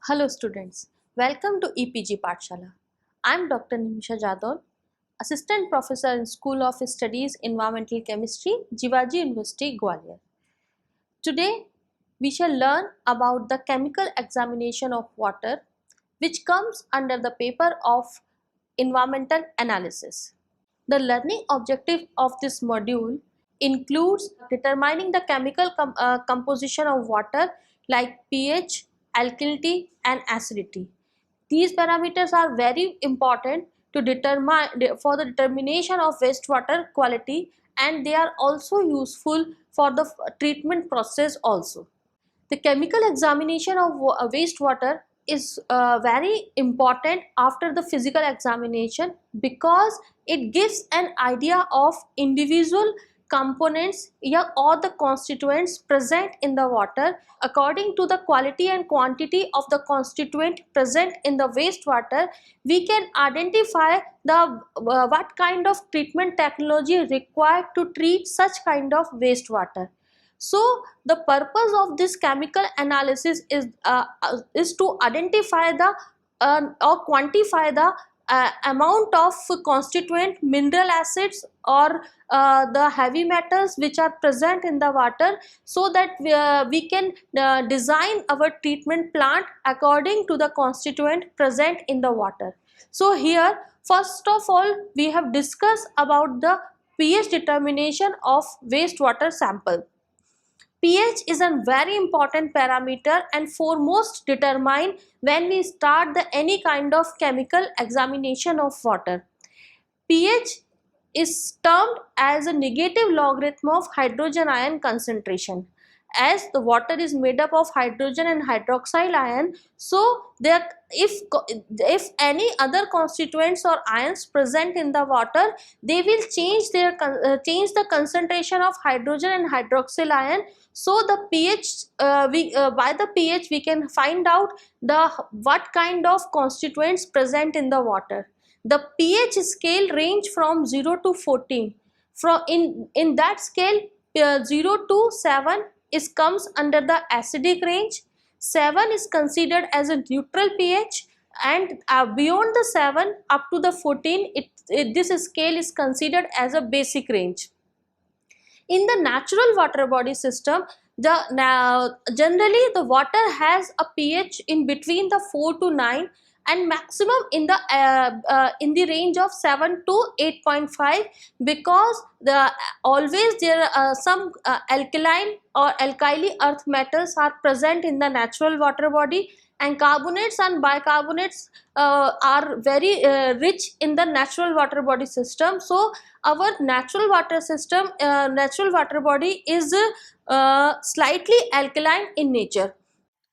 Hello students, welcome to EPG Pathshala. I am Dr. Nimisha Jadon, Assistant Professor in School of Studies Environmental Chemistry, Jivaji University, Gwalior. Today we shall learn about the chemical examination of water, which comes under the paper of environmental analysis. The learning objective of this module includes determining the chemical composition of water like pH, alkalinity and acidity. These parameters are very important to determine for the determination of wastewater quality, and they are also useful for the treatment process also. The chemical examination of wastewater is very important after the physical examination because it gives an idea of individual components or the constituents present in the water. According to the quality and quantity of the constituent present in the wastewater, we can identify the what kind of treatment technology required to treat such kind of wastewater. So the purpose of this chemical analysis is to identify the or quantify the amount of constituent mineral acids or the heavy metals which are present in the water, so that we can design our treatment plant according to the constituent present in the water. So here, first of all, we have discussed about the pH determination of wastewater sample. pH is a very important parameter and foremost determined when we start any kind of chemical examination of water. pH is termed as a negative logarithm of hydrogen ion concentration. As the water is made up of hydrogen and hydroxyl ion, so there if any other constituents or ions present in the water, they will change change the concentration of hydrogen and hydroxyl ion. So the pH by the pH we can find out the what kind of constituents present in the water. The pH scale range from 0 to 14. In that scale, 0 to 7 is comes under the acidic range. 7 is considered as a neutral pH, and beyond the 7 up to the 14, this scale is considered as a basic range. In the natural water body system, generally the water has a pH in between the 4 to 9 and maximum in the range of 7 to 8.5, because always there are some alkaline or alkali earth metals are present in the natural water body, and carbonates and bicarbonates are very rich in the natural water body system. So our natural water body is slightly alkaline in nature.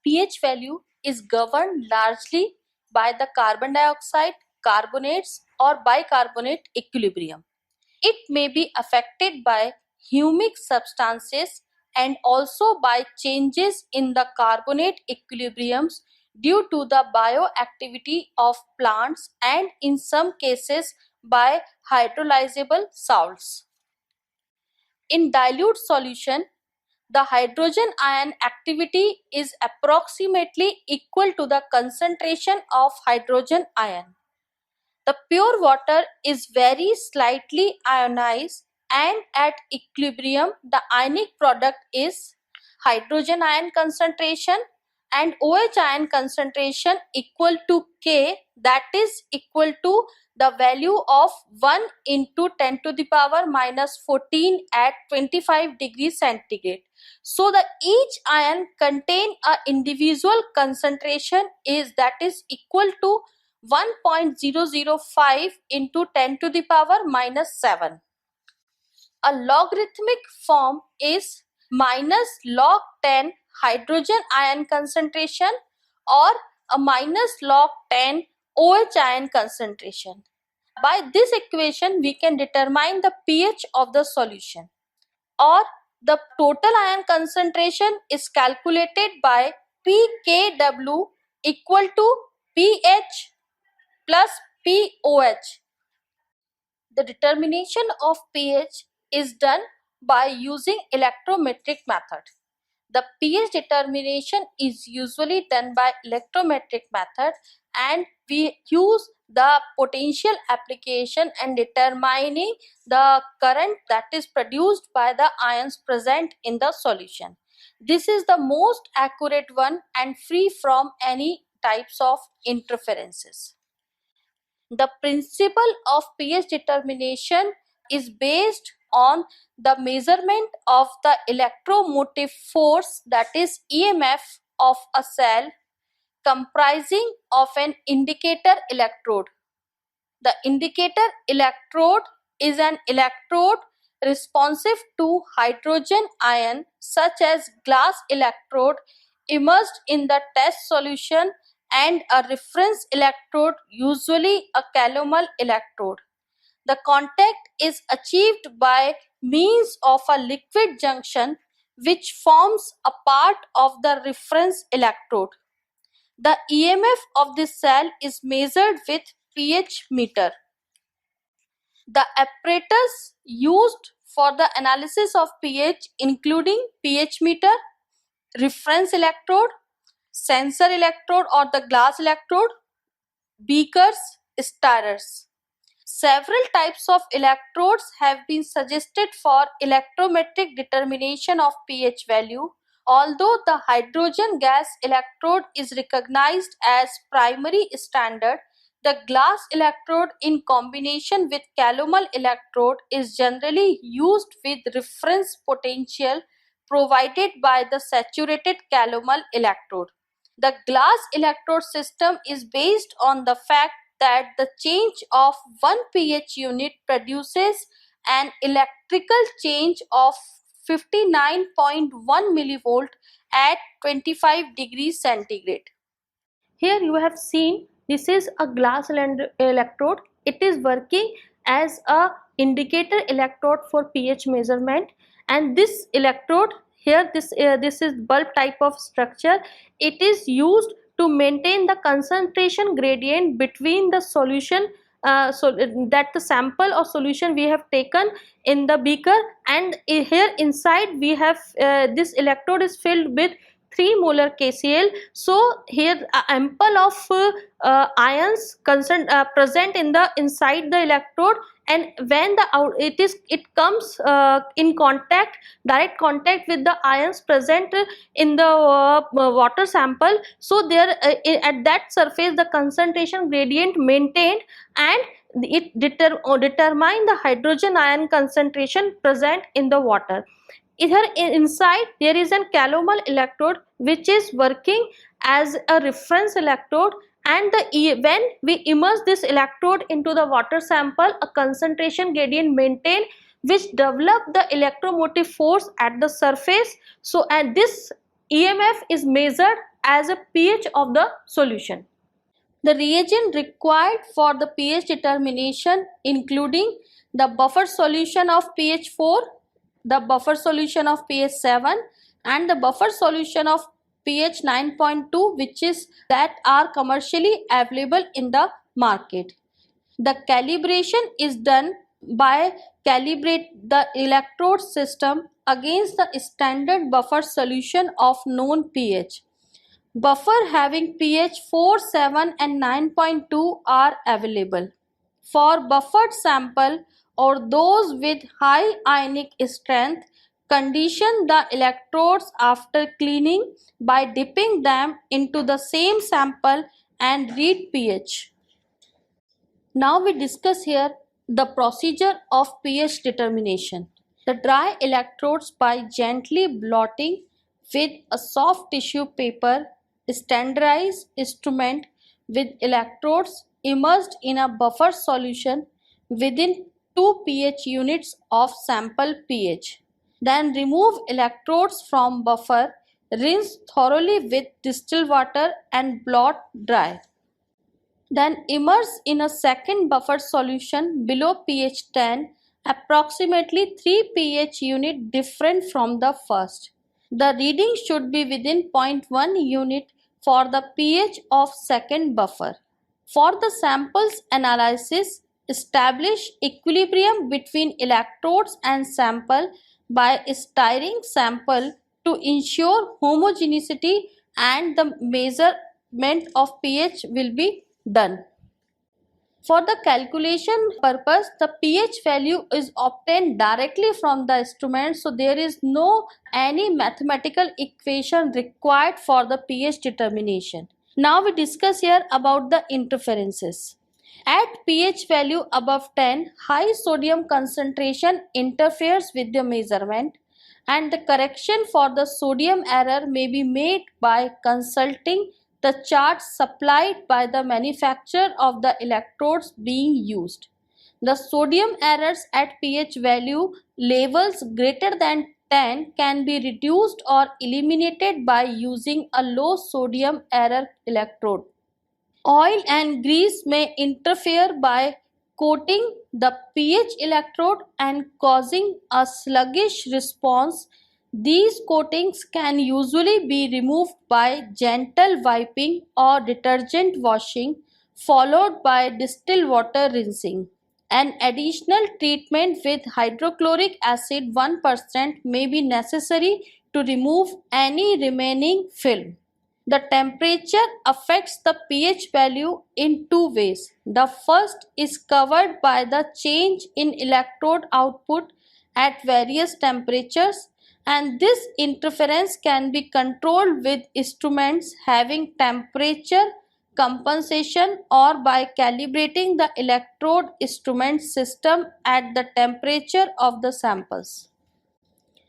pH value is governed largely by the carbon dioxide, carbonates or bicarbonate equilibrium. It may be affected by humic substances and also by changes in the carbonate equilibriums due to the bioactivity of plants, and in some cases by hydrolyzable salts. In dilute solution, the hydrogen ion activity is approximately equal to the concentration of hydrogen ion. The pure water is very slightly ionized, and at equilibrium the ionic product is hydrogen ion concentration and OH ion concentration equal to K, that is equal to the value of 1 into 10 to the power minus 14 at 25 degrees centigrade. So the each ion contain a individual concentration that is equal to 1.005 into 10 to the power minus 7. A logarithmic form is minus log 10 hydrogen ion concentration or a minus log 10 OH ion concentration. By this equation, we can determine the pH of the solution, or the total ion concentration is calculated by pKw equal to pH plus pOH. The determination of pH is done by using electrometric method. The pH determination is usually done by electrometric method, and we use the potential application and determining the current that is produced by the ions present in the solution. This is the most accurate one and free from any types of interferences. The principle of pH determination is based on the measurement of the electromotive force, that is EMF, of a cell comprising of an indicator electrode. The indicator electrode is an electrode responsive to hydrogen ion, such as glass electrode immersed in the test solution, and a reference electrode, usually a calomel electrode. The contact is achieved by means of a liquid junction which forms a part of the reference electrode. The EMF of this cell is measured with pH meter. The apparatus used for the analysis of pH including pH meter, reference electrode, sensor electrode or the glass electrode, beakers, stirrers. Several types of electrodes have been suggested for electrometric determination of pH value. Although the hydrogen gas electrode is recognized as primary standard, the glass electrode in combination with calomel electrode is generally used with reference potential provided by the saturated calomel electrode. The glass electrode system is based on the fact that the change of one pH unit produces an electrical change of 59.1 millivolt at 25 degrees centigrade. Here you have seen this is a glass electrode. It is working as a indicator electrode for pH measurement, and this electrode here, this is bulb type of structure. It is used to maintain the concentration gradient between the solution, so that the sample or solution we have taken in the beaker, and here inside we have this electrode is filled with 3 molar KCl. So here ample of ions present in the inside the electrode, and when it comes in contact, direct contact with the ions present in the water sample, so there at that surface the concentration gradient maintained, and it determine the hydrogen ion concentration present in the water. Here inside there is a calomel electrode which is working as a reference electrode, and when we immerse this electrode into the water sample, a concentration gradient maintained which develop the electromotive force at the surface. So and this EMF is measured as a pH of the solution. The reagent required for the pH determination including the buffer solution of pH 4, the buffer solution of pH 7 and the buffer solution of pH 9.2, which is that are commercially available in the market. The calibration is done by calibrate the electrode system against the standard buffer solution of known pH. Buffer having pH 4, 7 and 9.2 are available. For buffered sample or those with high ionic strength, condition the electrodes after cleaning by dipping them into the same sample and read pH. Now we discuss here the procedure of pH determination. The dry electrodes by gently blotting with a soft tissue paper, standardized instrument with electrodes immersed in a buffer solution within 2 pH units of sample pH. Then remove electrodes from buffer, rinse thoroughly with distilled water and blot dry. Then immerse in a second buffer solution below pH 10, approximately 3 pH unit different from the first. The reading should be within 0.1 unit for the pH of second buffer. For the samples analysis, establish equilibrium between electrodes and sample by stirring sample to ensure homogeneity and the measurement of pH will be done. For the calculation purpose, the pH value is obtained directly from the instrument, so there is no any mathematical equation required for the pH determination. Now we discuss here about the interferences. At pH value above 10, high sodium concentration interferes with the measurement, and the correction for the sodium error may be made by consulting the charts supplied by the manufacturer of the electrodes being used. The sodium errors at pH value levels greater than 10 can be reduced or eliminated by using a low sodium error electrode. Oil and grease may interfere by coating the pH electrode and causing a sluggish response. These coatings can usually be removed by gentle wiping or detergent washing, followed by distilled water rinsing. An additional treatment with hydrochloric acid 1% may be necessary to remove any remaining film. The temperature affects the pH value in two ways. The first is covered by the change in electrode output at various temperatures, and this interference can be controlled with instruments having temperature compensation or by calibrating the electrode instrument system at the temperature of the samples.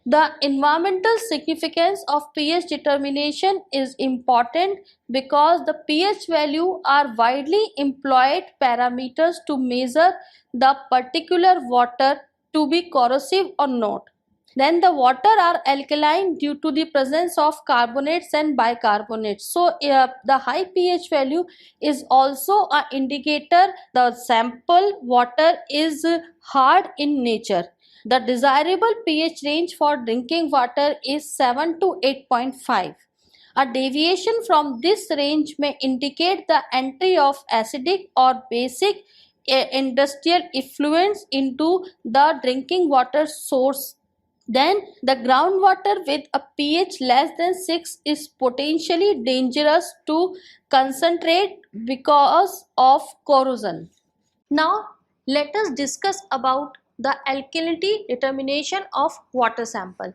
The environmental significance of pH determination is important because the pH value are widely employed parameters to measure the particular water to be corrosive or not. Then the water are alkaline due to the presence of carbonates and bicarbonates. So the high pH value is also an indicator the sample water is hard in nature. The desirable pH range for drinking water is 7 to 8.5. A deviation from this range may indicate the entry of acidic or basic industrial effluents into the drinking water source. Then the groundwater with a pH less than 6 is potentially dangerous to concentrate because of corrosion. Now let us discuss about the alkalinity determination of water sample.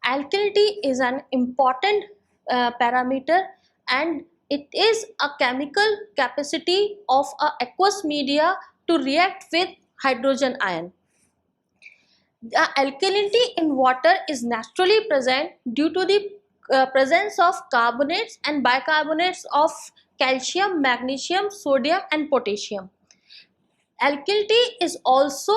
Alkalinity is an important parameter, and it is a chemical capacity of a aqueous media to react with hydrogen ion. The alkalinity in water is naturally present due to the presence of carbonates and bicarbonates of calcium, magnesium, sodium and potassium. Alkalinity is also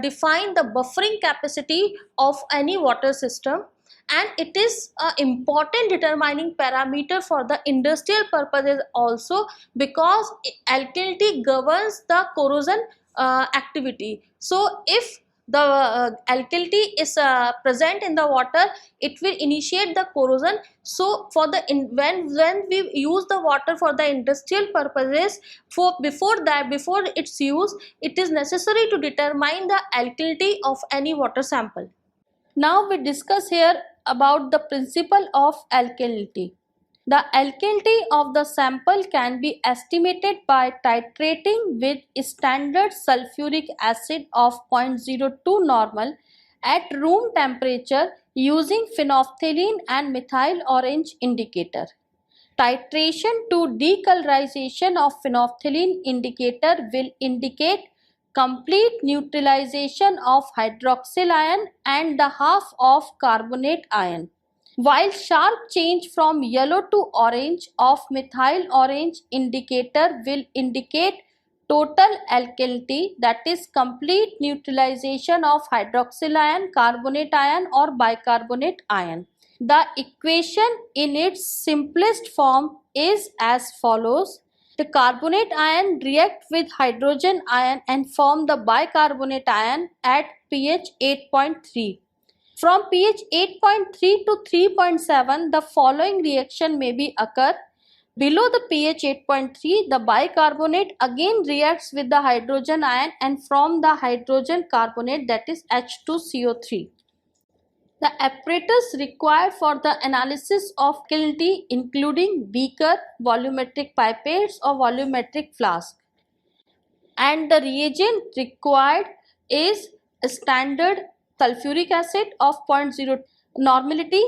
define the buffering capacity of any water system, and it is an important determining parameter for the industrial purposes also, because alkalinity governs the corrosion activity. So if the alkalinity is present in the water, it will initiate the corrosion. So for the when we use the water for the industrial purposes, before its use, it is necessary to determine the alkalinity of any water sample. Now we discuss here about the principle of alkalinity. The alkalinity of the sample can be estimated by titrating with standard sulfuric acid of 0.02 normal at room temperature using phenolphthalein and methyl orange indicator. Titration to decolorization of phenolphthalein indicator will indicate complete neutralization of hydroxyl ion and the half of carbonate ion, while sharp change from yellow to orange of methyl orange indicator will indicate total alkalinity, that is complete neutralization of hydroxyl ion, carbonate ion or bicarbonate ion. The equation in its simplest form is as follows. The carbonate ion react with hydrogen ion and form the bicarbonate ion at pH 8.3. From pH 8.3 to 3.7, the following reaction may be occur. Below the pH 8.3, the bicarbonate again reacts with the hydrogen ion and from the hydrogen carbonate, that is H2CO3. The apparatus required for the analysis of alkalinity including beaker, volumetric pipettes or volumetric flask, and the reagent required is a standard sulfuric acid of 0.0 normality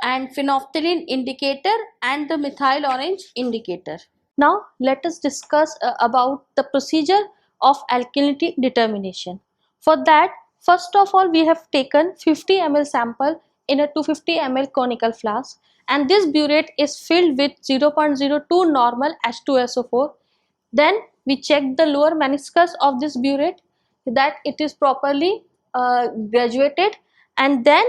and phenolphthalein indicator and the methyl orange indicator. Now let us discuss about the procedure of alkalinity determination. For that, first of all, we have taken 50 ml sample in a 250 ml conical flask, and this burette is filled with 0.02 normal H2SO4. Then we check the lower meniscus of this burette that it is properly graduated, and then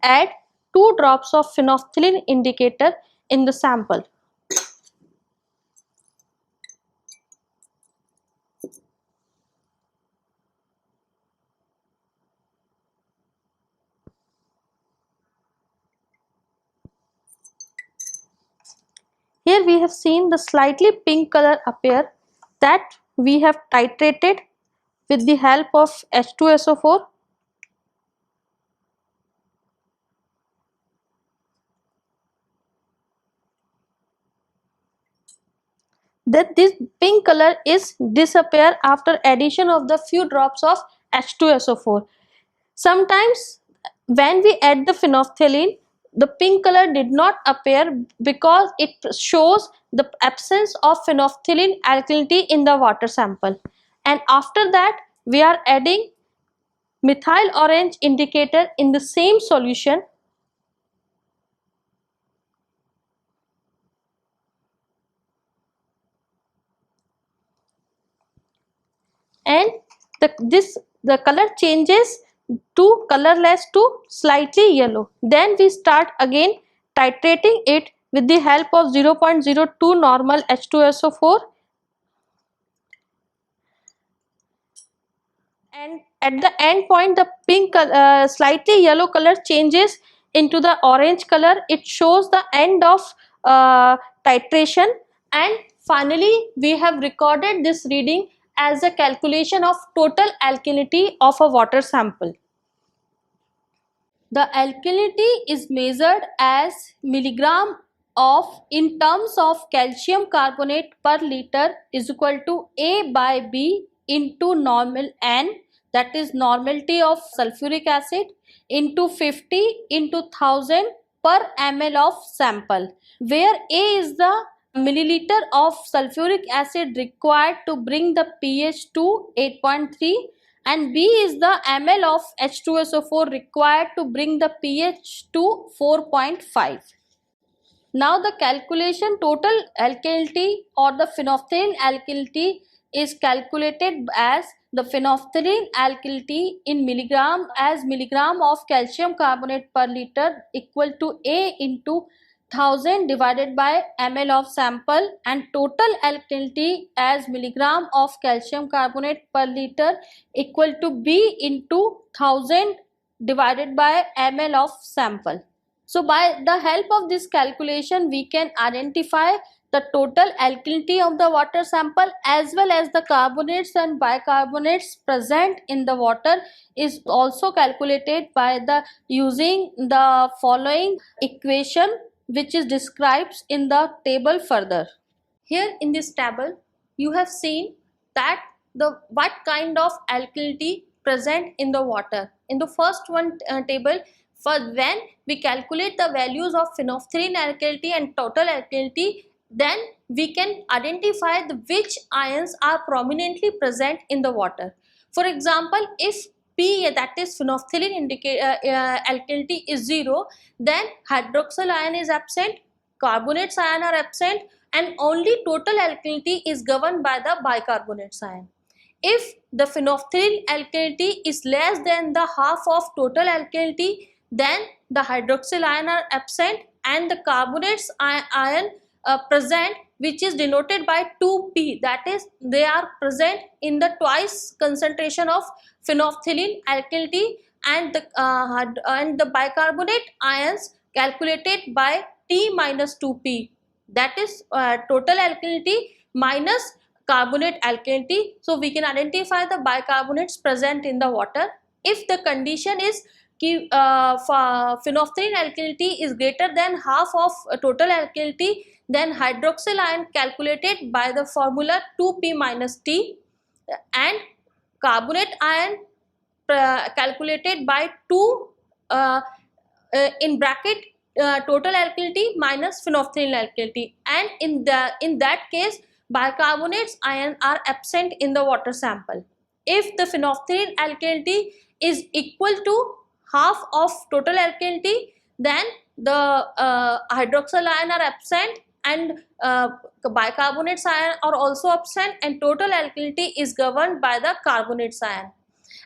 add 2 drops of phenolphthalein indicator in the sample. Here we have seen the slightly pink color appear that we have titrated with the help of H2SO4. That this pink color is disappear after addition of the few drops of H2SO4. Sometimes when we add the phenolphthalein, the pink color did not appear because it shows the absence of phenolphthalein alkalinity in the water sample. And after that we are adding methyl orange indicator in the same solution. And the color changes to colorless to slightly yellow. Then we start again titrating it with the help of 0.02 normal H2SO4, and at the end point the pink slightly yellow color changes into the orange color. It shows the end of titration, and finally we have recorded this reading as a calculation of total alkalinity of a water sample. The alkalinity is measured as milligram of in terms of calcium carbonate per liter is equal to A by B into normal N, that is normality of sulfuric acid, into 50 into 1000 per ml of sample, where A is the milliliter of sulfuric acid required to bring the pH to 8.3 and B is the ml of H2SO4 required to bring the pH to 4.5. Now the calculation total alkalinity or the phenolphthalein alkalinity is calculated as the phenolphthalein alkalinity in milligram as milligram of calcium carbonate per liter equal to A into 1000 divided by ml of sample, and total alkalinity as milligram of calcium carbonate per liter equal to B into 1000 divided by ml of sample. So by the help of this calculation we can identify the total alkalinity of the water sample as well as the carbonates and bicarbonates present in the water is also calculated by the using the following equation, which is described in the table further. Here in this table you have seen that the what kind of alkalinity present in the water. In the first one table, for when we calculate the values of phenolphthalein alkalinity and total alkalinity, then we can identify the which ions are prominently present in the water. For example, if P, that is phenolphthalein alkalinity, is 0, then hydroxyl ion is absent, carbonates ion are absent, and only total alkalinity is governed by the bicarbonates ion. If the phenolphthalein alkalinity is less than the half of total alkalinity, then the hydroxyl ion are absent and the carbonates ion present, which is denoted by 2p, that is they are present in the twice concentration of phenolphthalein alkalinity, and the bicarbonate ions calculated by T minus 2p, that is total alkalinity minus carbonate alkalinity. So we can identify the bicarbonates present in the water. If the condition is कि phenolphthalein alkalinity is greater than half of total alkalinity, then hydroxyl ion calculated by the formula 2p minus t, and carbonate ion calculated by 2 uh, in bracket total alkalinity minus phenolphthalein alkalinity, and in that case bicarbonates ion are absent in the water sample. If the phenolphthalein alkalinity is equal to half of total alkalinity, then the hydroxyl ion are absent, and bicarbonates ion are also absent, and total alkalinity is governed by the carbonates ion.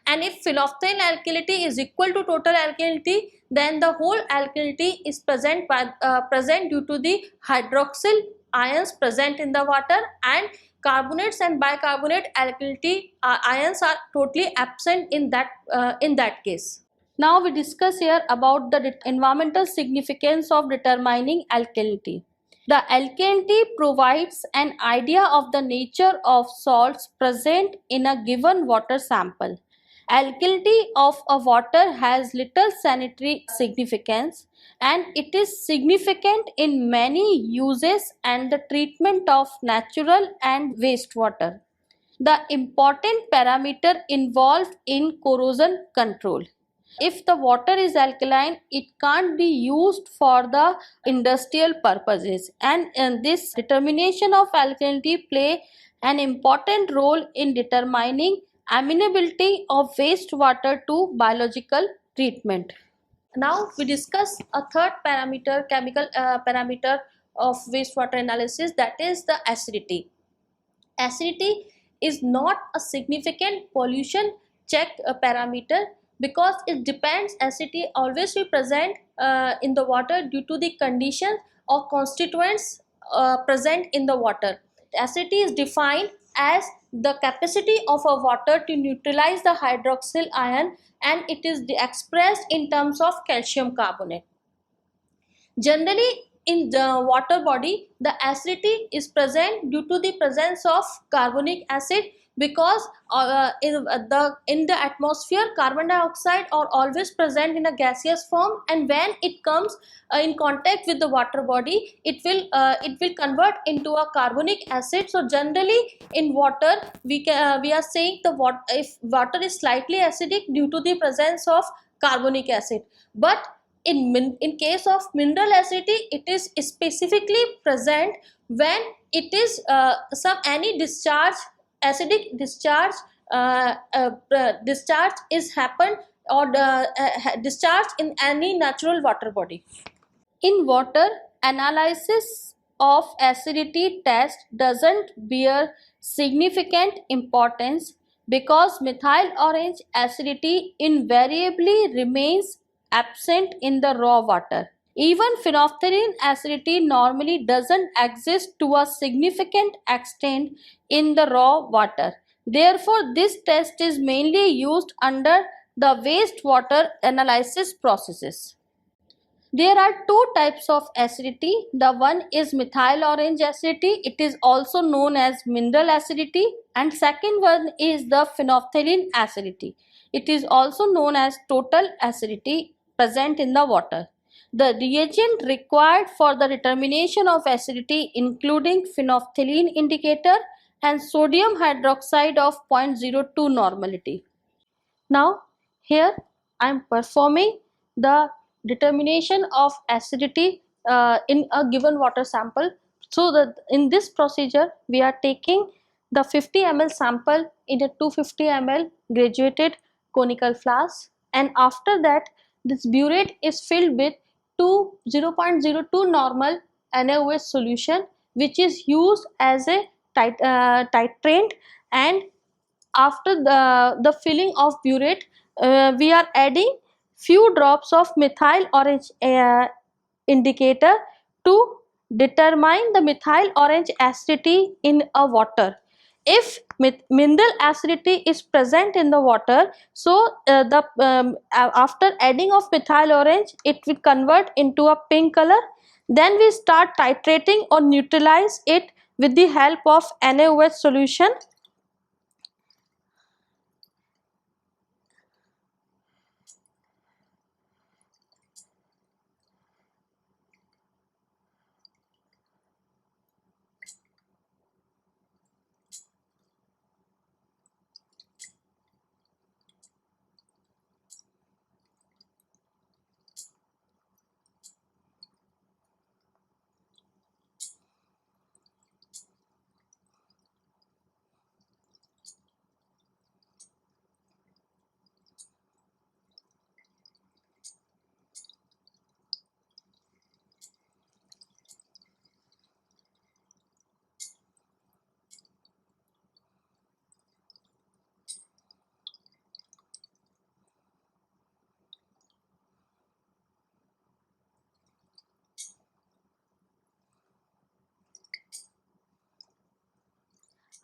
And if phenolphthalein alkalinity is equal to total alkalinity, then the whole alkalinity is present due to the hydroxyl ions present in the water, and carbonates and bicarbonate alkalinity ions are totally absent in that case. Now we discuss here about the environmental significance of determining alkalinity. The alkalinity provides an idea of the nature of salts present in a given water sample. Alkalinity of a water has little sanitary significance, and it is significant in many uses and the treatment of natural and wastewater. The important parameter involved in corrosion control. If the water is alkaline, it can't be used for the industrial purposes, and this determination of alkalinity play an important role in determining amenability of wastewater to biological treatment. Now we discuss a third parameter, chemical parameter of wastewater analysis, that is the acidity. Acidity is not a significant pollution check parameter, because it depends, acidity always be present in the water due to the conditions or constituents present in the water. Acidity is defined as the capacity of a water to neutralize the hydroxyl ion, and it is expressed in terms of calcium carbonate. Generally, in the water body, the acidity is present due to the presence of carbonic acid, because in the atmosphere carbon dioxide are always present in a gaseous form, and when it comes in contact with the water body, it will convert into a carbonic acid. So generally in water we are saying if water is slightly acidic due to the presence of carbonic acid, but in case of mineral acidity, it is specifically present when it is any discharge, acidic discharge discharge is happened, or discharge in any natural water body. In water, analysis of acidity test doesn't bear significant importance, because methyl orange acidity invariably remains absent in the raw water. Even phenolphthalein acidity normally doesn't exist to a significant extent in the raw water. Therefore, this test is mainly used under the wastewater analysis processes. There are two types of acidity. The one is methyl orange acidity. It is also known as mineral acidity. And second one is the phenolphthalein acidity. It is also known as total acidity present in the water. The reagent required for the determination of acidity including phenolphthalein indicator and sodium hydroxide of 0.02 normality. Now here I am performing the determination of acidity in a given water sample. So that in this procedure we are taking the 50 ml sample in a 250 ml graduated conical flask, and after that this burette is filled with 0.02 normal NaOH solution, which is used as a titrant, and after the filling of burette, we are adding few drops of methyl orange indicator to determine the methyl orange acidity in a water. If mineral acidity is present in the water, so after adding of methyl orange, it will convert into a pink color. Then we start titrating or neutralize it with the help of NaOH solution.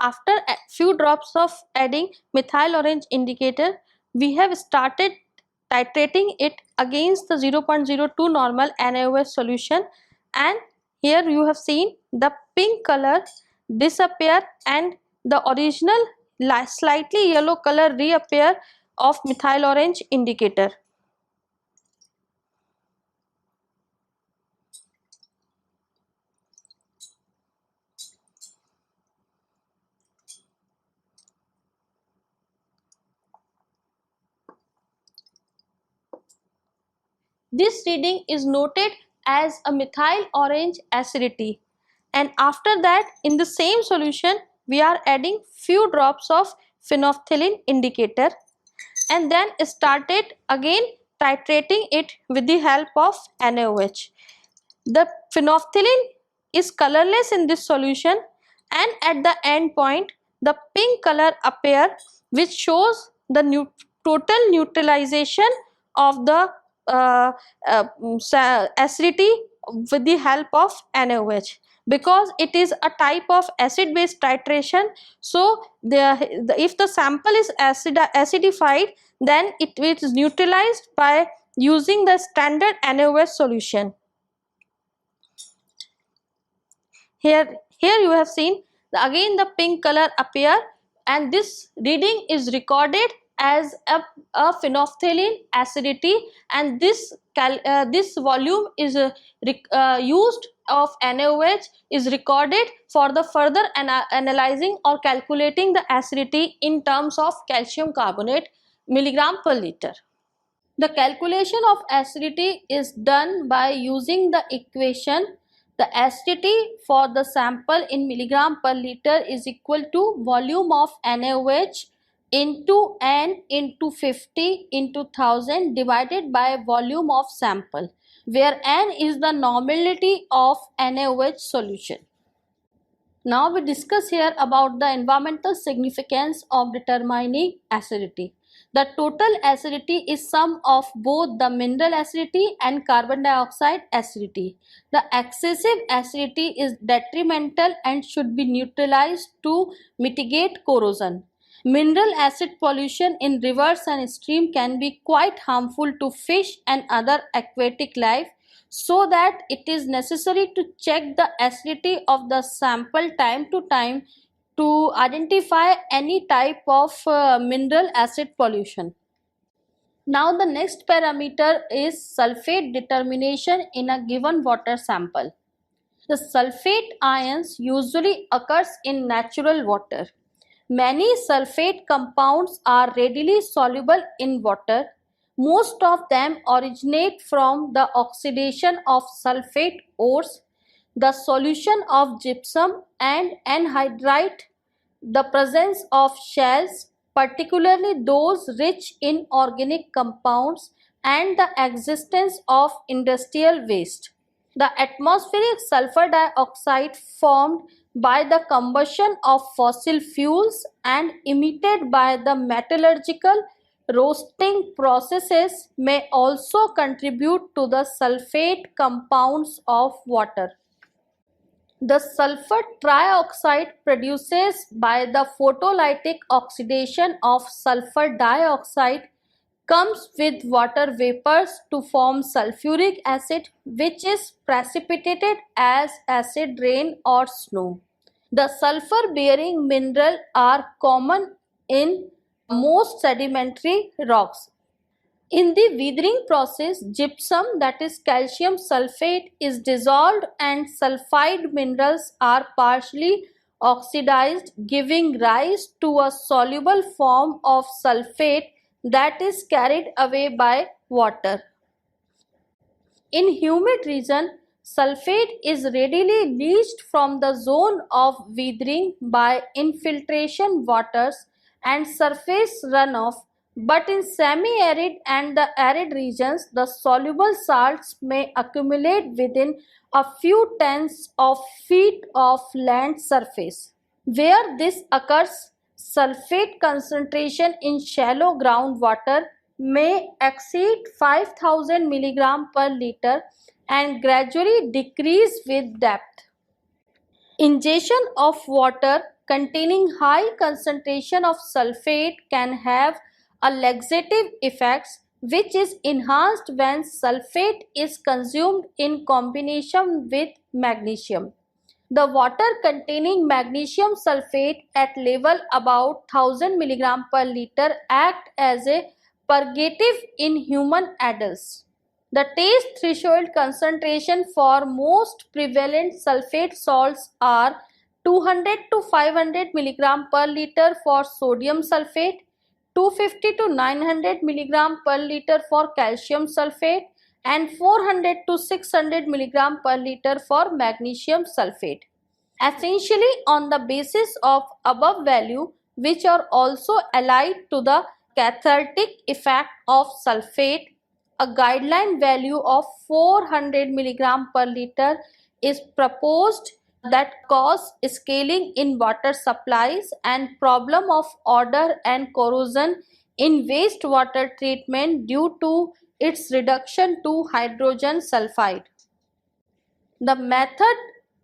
after a few drops of adding methyl orange indicator, we have started titrating it against the 0.02 normal NaOH solution, and here you have seen the pink color disappear and the original slightly yellow color reappear of methyl orange indicator. This reading is noted as a methyl orange acidity, and after that in the same solution we are adding few drops of phenolphthalein indicator and then started again titrating it with the help of NaOH. The phenolphthalein is colorless in this solution, and at the end point the pink color appear, which shows the total neutralization of the acidity with the help of NaOH. Because it is a type of acid base titration, so if the sample is acidified, then it is neutralized by using the standard NaOH solution. Here you have seen again the pink color appear, and this reading is recorded as a phenolphthalein acidity, and this volume is used of NaOH is recorded for the further analyzing or calculating the acidity in terms of calcium carbonate milligram per liter. The calculation of acidity is done by using the equation. The acidity for the sample in milligram per liter is equal to volume of NaOH into N into 50 into 1000 divided by volume of sample, where N is the normality of NaOH solution. Now we discuss here about the environmental significance of determining acidity. The total acidity is sum of both the mineral acidity and carbon dioxide acidity. The excessive acidity is detrimental and should be neutralized to mitigate corrosion. Mineral acid pollution in rivers and streams can be quite harmful to fish and other aquatic life, so that it is necessary to check the acidity of the sample time to time to identify any type of mineral acid pollution. Now the next parameter is sulfate determination in a given water sample. The sulfate ions usually occurs in natural water. Many sulfate compounds are readily soluble in water. Most of them originate from the oxidation of sulfate ores, the solution of gypsum and anhydrite, the presence of shells, particularly those rich in organic compounds, and the existence of industrial waste. The atmospheric sulfur dioxide formed by the combustion of fossil fuels and emitted by the metallurgical roasting processes may also contribute to the sulfate compounds of water. The sulfur trioxide produces by the photolytic oxidation of sulfur dioxide comes with water vapors to form sulfuric acid, which is precipitated as acid rain or snow. The sulfur bearing minerals are common in most sedimentary rocks. In the weathering process, gypsum, that is calcium sulfate, is dissolved and sulfide minerals are partially oxidized, giving rise to a soluble form of sulfate that is carried away by water. In humid region, sulfate is readily leached from the zone of weathering by infiltration waters and surface runoff, but in semi-arid and the arid regions, the soluble salts may accumulate within a few tens of feet of land surface. Where this occurs, sulfate concentration in shallow groundwater may exceed 5000 mg per liter and gradually decrease with depth. Ingestion of water containing high concentration of sulfate can have a laxative effect, which is enhanced when sulfate is consumed in combination with magnesium. The water containing magnesium sulfate at level about 1000 mg per liter act as a purgative in human adults. The taste threshold concentration for most prevalent sulfate salts are 200 to 500 mg per liter for sodium sulfate, 250 to 900 mg per liter for calcium sulfate, and 400 to 600 mg per liter for magnesium sulfate. Essentially on the basis of above value, which are also allied to the cathartic effect of sulfate, a guideline value of 400 mg per liter is proposed that cause scaling in water supplies and problem of odor and corrosion in wastewater treatment due to its reduction to hydrogen sulfide. The method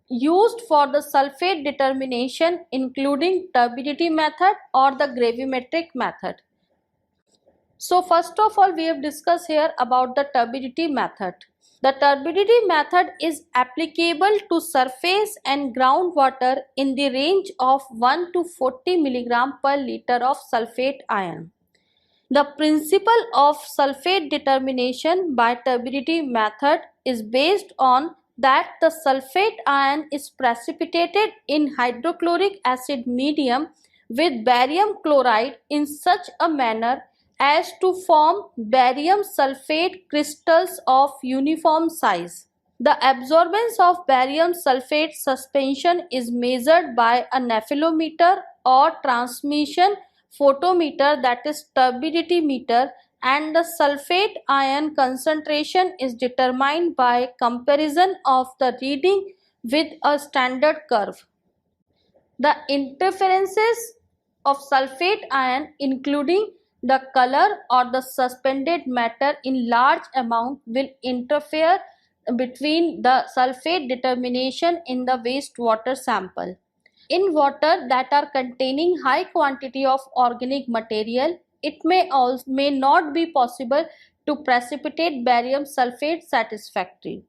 used for the sulfate determination including turbidity method or the gravimetric method. So first of all, we have discussed here about the turbidity method. The turbidity method is applicable to surface and groundwater in the range of 1 to 40 mg per liter of sulfate ion. The principle of sulfate determination by turbidity method is based on that the sulfate ion is precipitated in hydrochloric acid medium with barium chloride in such a manner as to form barium sulfate crystals of uniform size. The absorbance of barium sulfate suspension is measured by a nephelometer or transmission photometer, that is turbidity meter, and the sulfate ion concentration is determined by comparison of the reading with a standard curve. The interferences of sulfate ion, including the color or the suspended matter in large amount, will interfere between the sulfate determination in the wastewater sample. In water that are containing high quantity of organic material, it may not be possible to precipitate barium sulfate satisfactorily.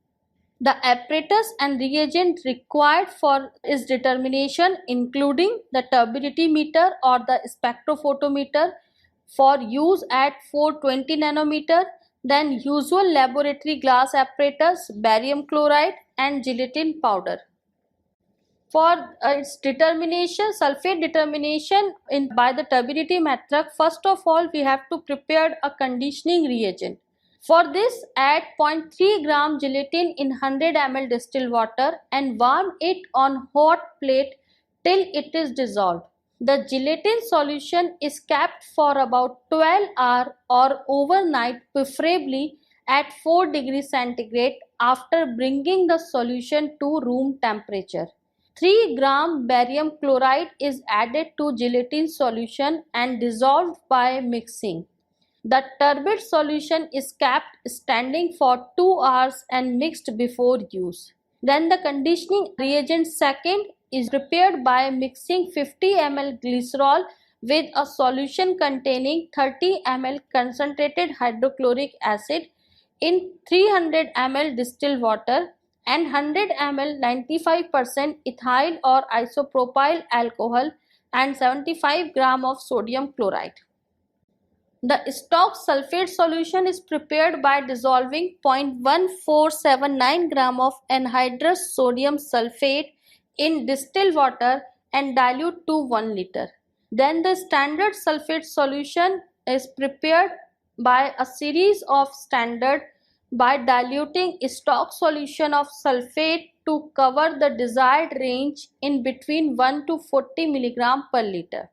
The apparatus and reagent required for its determination, including the turbidity meter or the spectrophotometer for use at 420 nanometer, then usual laboratory glass apparatus, barium chloride and gelatin powder. For its determination, sulfate determination by the turbidity method, first of all we have to prepare a conditioning reagent. For this, add 0.3 gram gelatin in 100 ml distilled water and warm it on hot plate till it is dissolved. The gelatin solution is kept for about 12 hours or overnight, preferably at 4 degrees centigrade after bringing the solution to room temperature. 3 gram barium chloride is added to gelatin solution and dissolved by mixing. The turbid solution is kept standing for 2 hours and mixed before use. Then the conditioning reagent second is prepared by mixing 50 ml glycerol with a solution containing 30 ml concentrated hydrochloric acid in 300 ml distilled water and 100 ml 95% ethyl or isopropyl alcohol and 75 gram of sodium chloride. The stock sulfate solution is prepared by dissolving 0.1479 gram of anhydrous sodium sulfate in distilled water and dilute to 1 liter. Then the standard sulfate solution is prepared by a series of standard by diluting stock solution of sulfate to cover the desired range in between 1 to 40 mg per liter.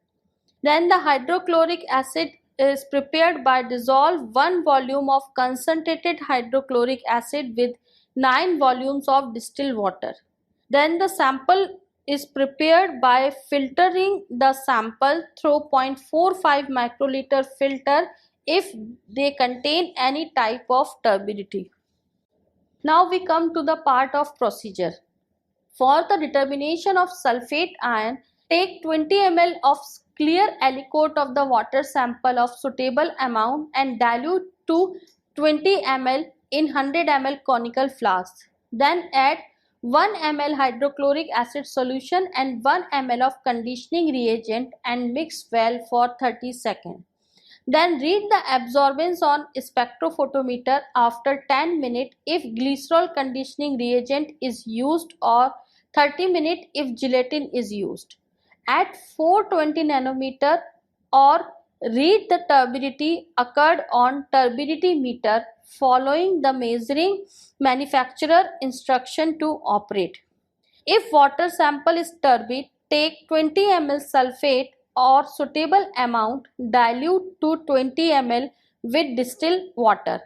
Then the hydrochloric acid is prepared by dissolve 1 volume of concentrated hydrochloric acid with 9 volumes of distilled water. Then the sample is prepared by filtering the sample through 0.45 microliter filter if they contain any type of turbidity. Now we come to the part of procedure. For the determination of sulfate ion, take 20 ml of clear aliquot of the water sample of suitable amount and dilute to 20 ml in 100 ml conical flask. Then add 1 ml hydrochloric acid solution and 1 ml of conditioning reagent and mix well for 30 seconds. Then read the absorbance on spectrophotometer after 10 minutes if glycerol conditioning reagent is used or 30 minutes if gelatin is used. At 420 nanometer or read the turbidity occurred on turbidity meter following the measuring manufacturer instruction to operate. If water sample is turbid, take 20 ml sulfate or suitable amount, dilute to 20 ml with distilled water.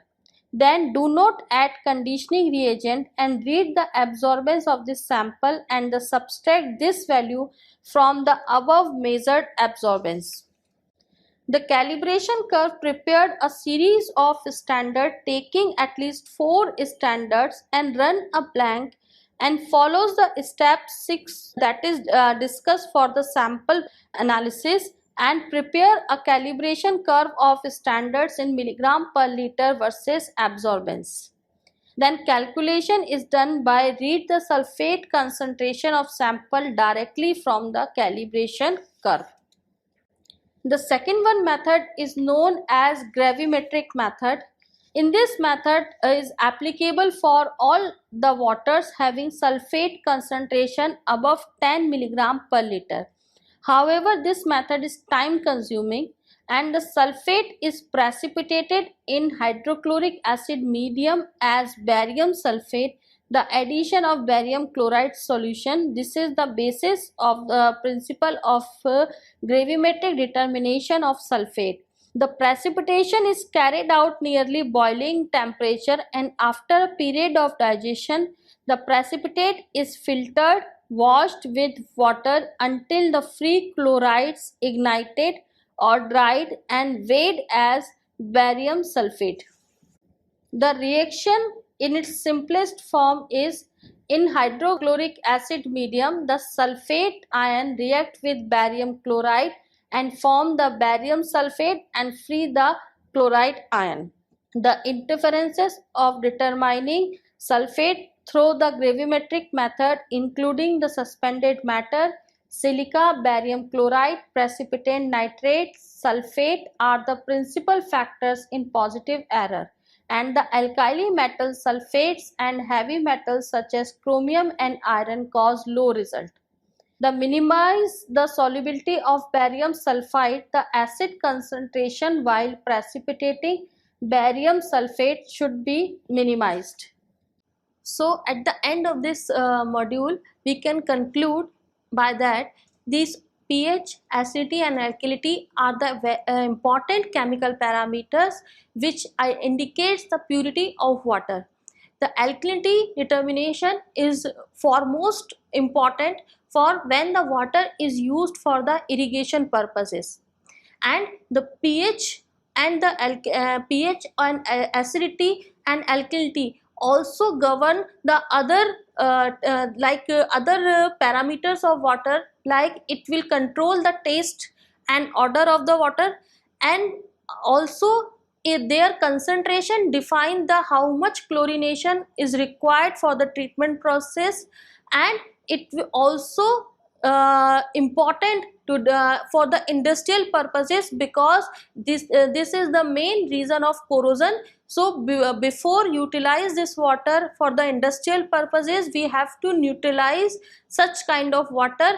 Then do not add conditioning reagent and read the absorbance of this sample and subtract this value from the above measured absorbance. The calibration curve prepared a series of standards taking at least 4 standards and run a blank and follows the step 6 that is discussed for the sample analysis and prepare a calibration curve of standards in milligram per liter versus absorbance. Then calculation is done by read the sulfate concentration of sample directly from the calibration curve. The second one method is known as gravimetric method. In this method is applicable for all the waters having sulfate concentration above 10 milligram per liter. However, this method is time consuming and the sulfate is precipitated in hydrochloric acid medium as barium sulfate. The addition of barium chloride solution. This is the basis of the principle of gravimetric determination of sulfate. The precipitation is carried out nearly boiling temperature and after a period of digestion, the precipitate is filtered, washed with water until the free chlorides ignited or dried and weighed as barium sulfate. The reaction in its simplest form is in hydrochloric acid medium, the sulfate ion react with barium chloride and form the barium sulfate and free the chloride ion. The interferences of determining sulfate through the gravimetric method including the suspended matter, silica, barium chloride, precipitate nitrate, sulfate are the principal factors in positive error, and the alkali metal sulfates and heavy metals such as chromium and iron cause low result. The minimize the solubility of barium sulfide, the acid concentration while precipitating barium sulfate should be minimized. So at the end of this module, we can conclude by that these pH, acidity and alkalinity are the important chemical parameters which indicates the purity of water. The alkalinity determination is foremost important for when the water is used for the irrigation purposes, and the pH and the pH and acidity and alkalinity also govern the other other parameters of water, like it will control the taste and odor of the water, and also their concentration define the how much chlorination is required for the treatment process, and it will also important to for the industrial purposes because this is the main reason of corrosion. So before utilize this water for the industrial purposes, we have to neutralize such kind of water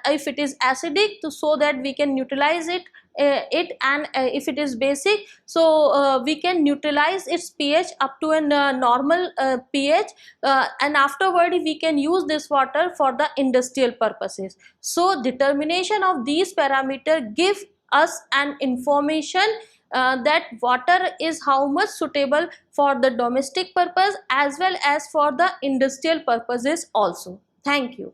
if it is acidic, so that we can neutralize it and if it is basic, so we can neutralize its pH up to a normal pH, and afterward we can use this water for the industrial purposes. So determination of these parameters give us an information that water is how much suitable for the domestic purpose as well as for the industrial purposes also. Thank you.